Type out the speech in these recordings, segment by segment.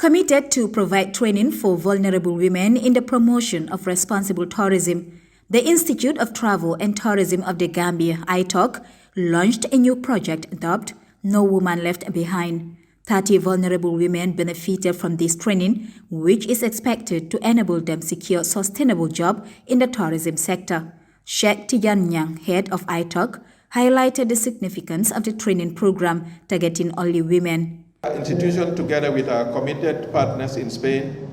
Committed to provide training for vulnerable women in the promotion of responsible tourism, the Institute of Travel and Tourism of the Gambia, ITOC, launched a new project dubbed No Woman Left Behind. 30 vulnerable women benefited from this training, which is expected to enable them secure sustainable jobs in the tourism sector. Sheikh Tijan Nyang, head of ITOC, highlighted the significance of the training program targeting only women. Our institution, together with our committed partners in Spain,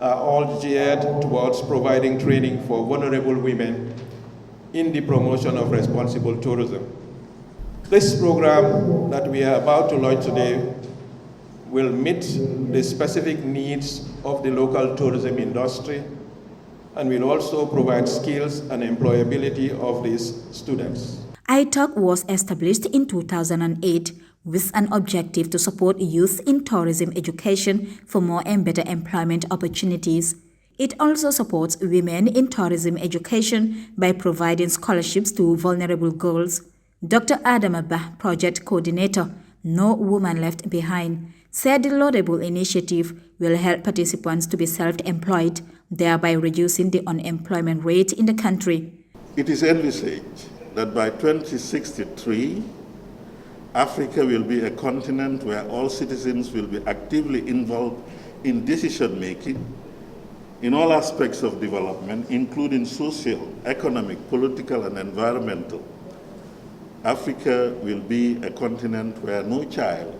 are all geared towards providing training for vulnerable women in the promotion of responsible tourism. This program that we are about to launch today will meet the specific needs of the local tourism industry and will also provide skills and employability of these students. ITOC was established in 2008 with an objective to support youth in tourism education for more and better employment opportunities. It also supports women in tourism education by providing scholarships to vulnerable girls. Dr. Adama Bah, project coordinator, No Woman Left Behind, said the laudable initiative will help participants to be self-employed, thereby reducing the unemployment rate in the country. It is envisaged that by 2063, Africa will be a continent where all citizens will be actively involved in decision-making in all aspects of development, including social, economic, political, and environmental. Africa will be a continent where no child,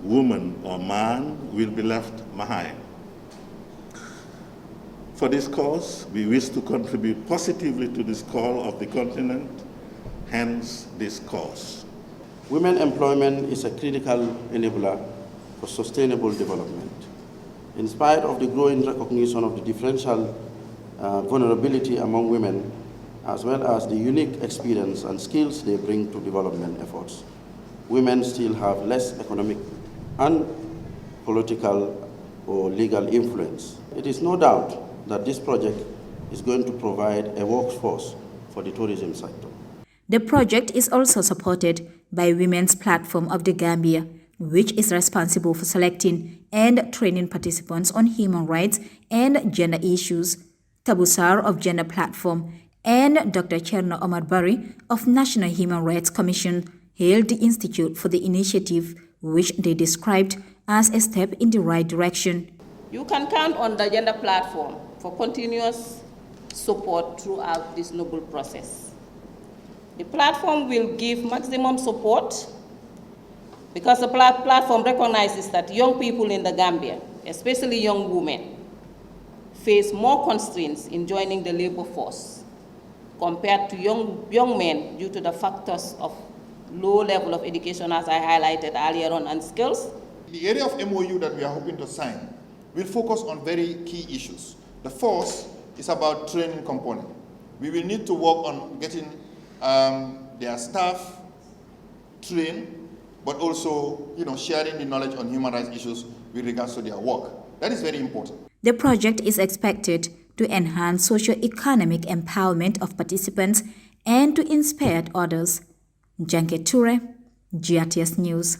woman, or man will be left behind. For this cause, we wish to contribute positively to this call of the continent, hence this cause. Women employment is a critical enabler for sustainable development. In spite of the growing recognition of the differential vulnerability among women, as well as the unique experience and skills they bring to development efforts, women still have less economic and political or legal influence. It is no doubt that this project is going to provide a workforce for the tourism sector. The project is also supported by Women's Platform of the Gambia, which is responsible for selecting and training participants on human rights and gender issues. Tabusar of Gender Platform and Dr. Cherno Omar Bari of National Human Rights Commission hailed the Institute for the initiative, which they described as a step in the right direction. You can count on the Gender Platform for continuous support throughout this noble process. The platform will give maximum support because the platform recognizes that young people in the Gambia, especially young women, face more constraints in joining the labor force compared to young men due to the factors of low level of education, as I highlighted earlier on, and skills. The area of MOU that we are hoping to sign will focus on very key issues. The first is about training component. We will need to work on getting their staff trained, but also sharing the knowledge on human rights issues with regards to their work. That is very important. The project is expected to enhance socio-economic empowerment of participants and to inspire others. Janke Ture, GRTS News.